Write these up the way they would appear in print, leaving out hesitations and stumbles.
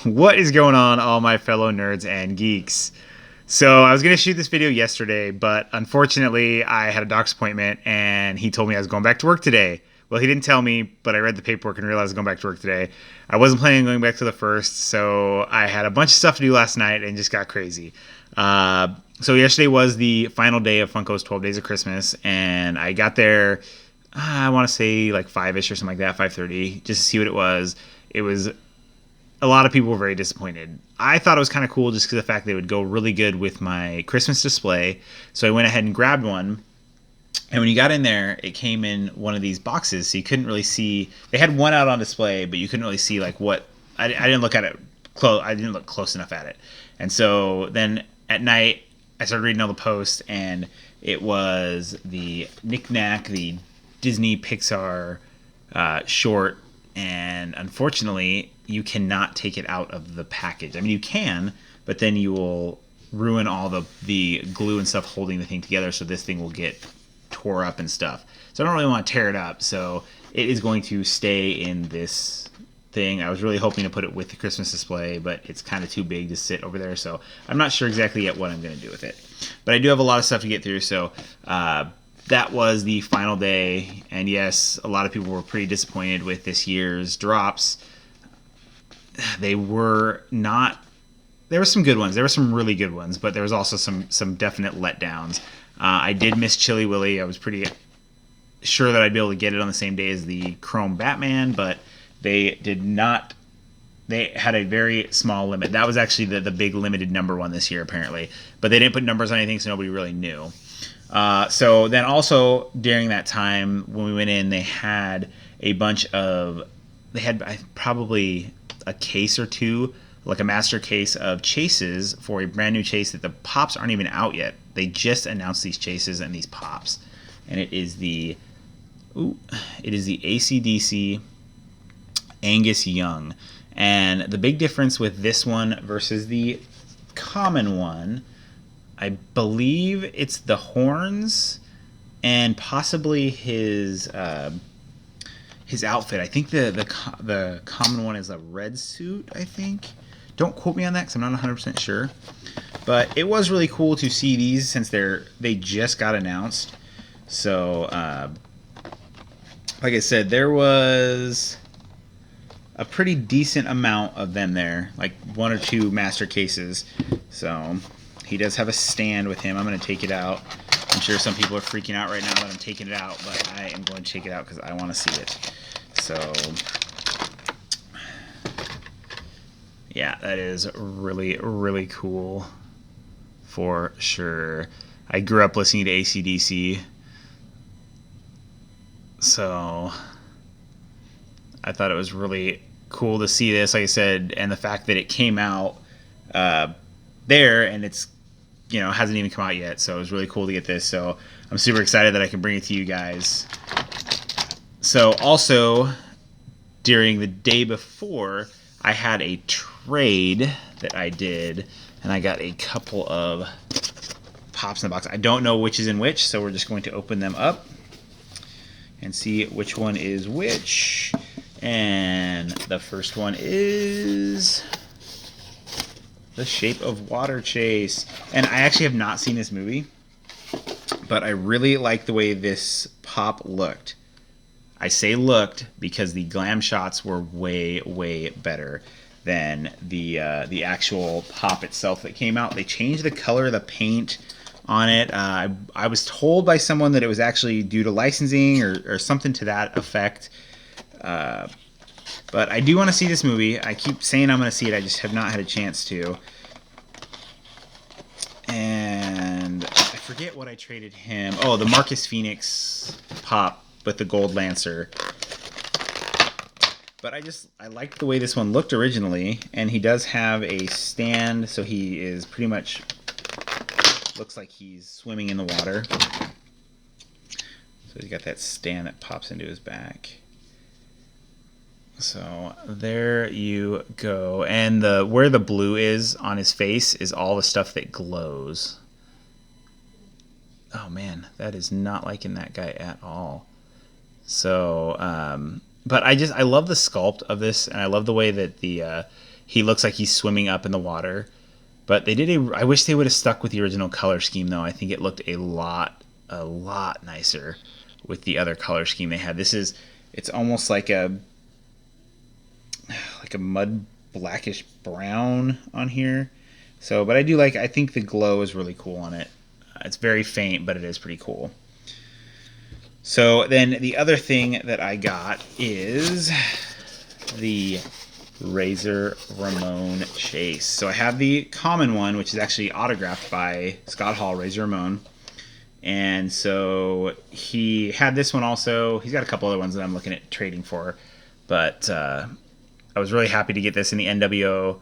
What is going on, all my fellow nerds and geeks? So, I was going to shoot this video yesterday, but unfortunately, I had a doc's appointment and he told me I was going back to work today. Well, he didn't tell me, but I read the paperwork and realized I was going back to work today. I wasn't planning on going back to the first, so I had a bunch of stuff to do last night and just got crazy. So, yesterday was the final day of Funko's 12 Days of Christmas, and I got there, I want to say like 5-ish or something like that, 5:30, just to see what it was. It was a lot of people were very disappointed. I thought it was kind of cool just because of the fact they would go really good with my Christmas display. So I went ahead and grabbed one. And when you got in there, it came in one of these boxes, so you couldn't really see. They had one out on display, but you couldn't really see like what. I didn't look at it close. I didn't look close enough at it. And so then at night, I started reading all the posts, and it was the Knick Knack, the Disney Pixar short, and unfortunately, you cannot take it out of the package. I mean, you can, but then you will ruin all the glue and stuff holding the thing together, so this thing will get tore up and stuff. So I don't really want to tear it up, so it is going to stay in this thing. I was really hoping to put it with the Christmas display, but it's kind of too big to sit over there, so I'm not sure exactly yet what I'm going to do with it. But I do have a lot of stuff to get through, so that was the final day, and yes, a lot of people were pretty disappointed with this year's drops. They were not. There were some good ones. There were some really good ones, but there was also some definite letdowns. I did miss Chili Willy. I was pretty sure that I'd be able to get it on the same day as the Chrome Batman, but they did not. They had a very small limit. That was actually the big limited number one this year, apparently. But they didn't put numbers on anything, so nobody really knew. So then also during that time when we went in, they had a bunch of. They had probably a case or two, like a master case of chases for a brand new chase that the pops aren't even out yet. They just announced these chases and these pops, and it is the AC/DC Angus Young. And the big difference with this one versus the common one, I believe it's the horns and possibly his outfit. I think the common one is a red suit, I think. Don't quote me on that because I'm not 100% sure. But it was really cool to see these since they just got announced. So, like I said, there was a pretty decent amount of them there, like one or two master cases. So he does have a stand with him. I'm going to take it out. I'm sure some people are freaking out right now that I'm taking it out, but I am going to take it out because I want to see it. So, yeah, that is really, really cool for sure. I grew up listening to AC/DC, so I thought it was really cool to see this, like I said, and the fact that it came out there and it's, hasn't even come out yet, so it was really cool to get this. So I'm super excited that I can bring it to you guys. So also, during the day before, I had a trade that I did, and I got a couple of pops in the box. I don't know which is in which, so we're just going to open them up and see which one is which. And the first one is The Shape of Water Chase. And I actually have not seen this movie, but I really like the way this pop looked. I say looked because the glam shots were way, way better than the actual pop itself that came out. They changed the color of the paint on it. I was told by someone that it was actually due to licensing or something to that effect. But I do want to see this movie. I keep saying I'm going to see it. I just have not had a chance to. And I forget what I traded him. Oh, the Marcus Phoenix pop with the gold lancer. But I liked the way this one looked originally, and he does have a stand, so he is pretty much looks like he's swimming in the water. So he's got that stand that pops into his back. So there you go. And where the blue is on his face is all the stuff that glows. Oh man, that is not liking that guy at all. So, but I love the sculpt of this, and I love the way that he looks like he's swimming up in the water. But they did I wish they would have stuck with the original color scheme though. I think it looked a lot nicer with the other color scheme they had. It's almost like a mud blackish brown on here. So, but I think the glow is really cool on it. It's very faint, but it is pretty cool. So then the other thing that I got is the Razor Ramon Chase. So I have the common one, which is actually autographed by Scott Hall, Razor Ramon. And so he had this one also. He's got a couple other ones that I'm looking at trading for. But I was really happy to get this in the NWO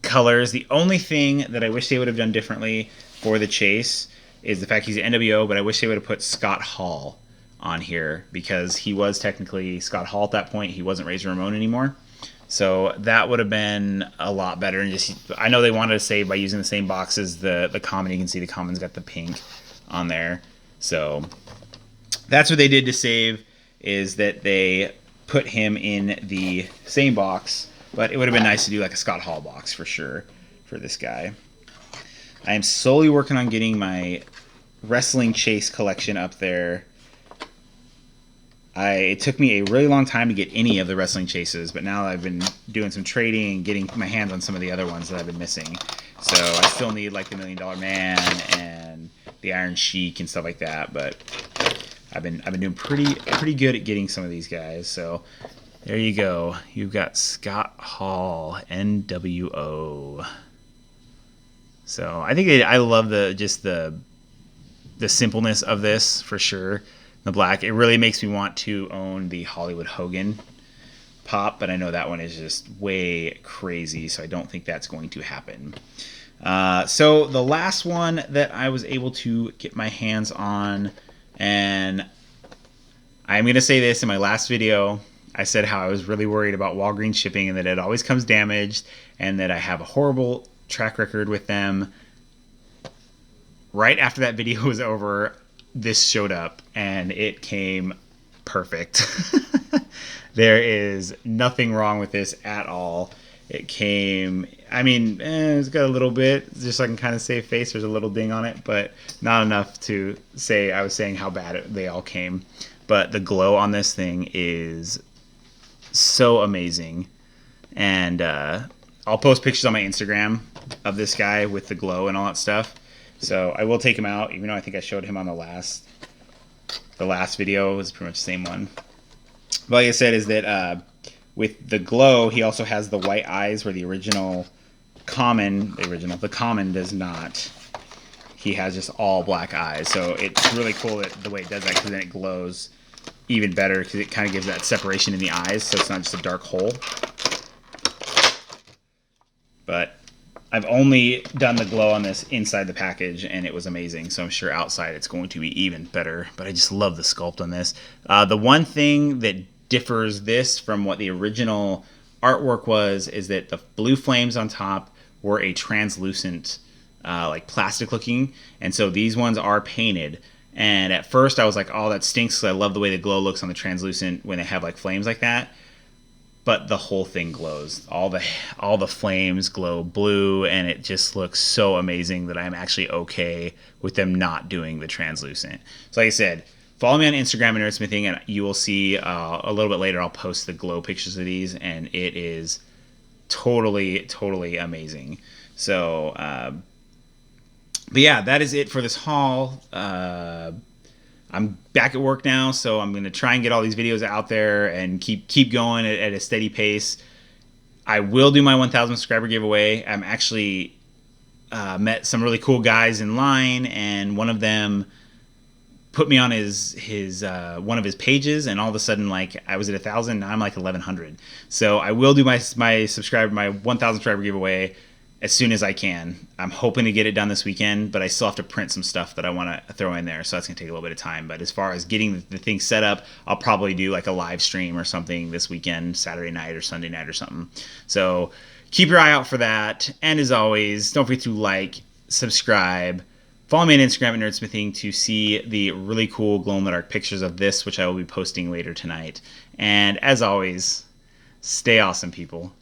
colors. The only thing that I wish they would have done differently for the Chase is the fact he's an NWO, but I wish they would have put Scott Hall on here because he was technically Scott Hall at that point. He wasn't Razor Ramon anymore. So that would have been a lot better. And I know they wanted to save by using the same box as the common. You can see the common's got the pink on there. So that's what they did to save, is that they put him in the same box. But it would have been nice to do like a Scott Hall box for sure for this guy. I am slowly working on getting my Wrestling Chase collection up there. It took me a really long time to get any of the Wrestling Chases, but now I've been doing some trading and getting my hands on some of the other ones that I've been missing. So I still need like the $1 Million Man and the Iron Sheik and stuff like that, but I've been doing pretty good at getting some of these guys. So there you go. You've got Scott Hall, NWO. So I think I love the simpleness of this for sure. The black, it really makes me want to own the Hollywood Hogan pop, but I know that one is just way crazy, so I don't think that's going to happen. So the last one that I was able to get my hands on, and I'm going to say this in my last video, I said how I was really worried about Walgreens shipping and that it always comes damaged and that I have a horrible track record with them. Right after that video was over, this showed up and it came perfect. There is nothing wrong with this at all. It came, it's got a little bit, just so I can kind of save face. There's a little ding on it, but not enough to say I was saying how bad they all came. But the glow on this thing is so amazing. And I'll post pictures on my Instagram of this guy with the glow and all that stuff. So I will take him out, even though I think I showed him on the last video. It was pretty much the same one. But like I said, is that with the glow, he also has the white eyes where the common does not. He has just all black eyes. So it's really cool that the way it does that, because then it glows even better because it kind of gives that separation in the eyes, so it's not just a dark hole. But I've only done the glow on this inside the package, and it was amazing. So I'm sure outside it's going to be even better. But I just love the sculpt on this. The one thing that differs this from what the original artwork was is that the blue flames on top were a translucent, like plastic looking, and so these ones are painted. And at first I was like, oh, that stinks, because I love the way the glow looks on the translucent when they have like flames like that. But the whole thing glows. All the flames glow blue, and it just looks so amazing that I'm actually okay with them not doing the translucent. So like I said, follow me on Instagram and NerdSmithing, and you will see a little bit later I'll post the glow pictures of these, and it is totally amazing. So, but yeah, that is it for this haul. I'm back at work now, so I'm going to try and get all these videos out there and keep going at a steady pace. I will do my 1,000 subscriber giveaway. I'm actually met some really cool guys in line, and one of them put me on his one of his pages, and all of a sudden, like, I was at 1,000, now I'm like 1,100. So I will do my 1,000 subscriber giveaway as soon as I can. I'm hoping to get it done this weekend, but I still have to print some stuff that I want to throw in there, so that's going to take a little bit of time. But as far as getting the thing set up, I'll probably do like a live stream or something this weekend, Saturday night or Sunday night or something. So keep your eye out for that. And as always, don't forget to like, subscribe, follow me on Instagram at NerdSmithing to see the really cool glow-in-the-dark pictures of this, which I will be posting later tonight. And as always, Stay awesome, people.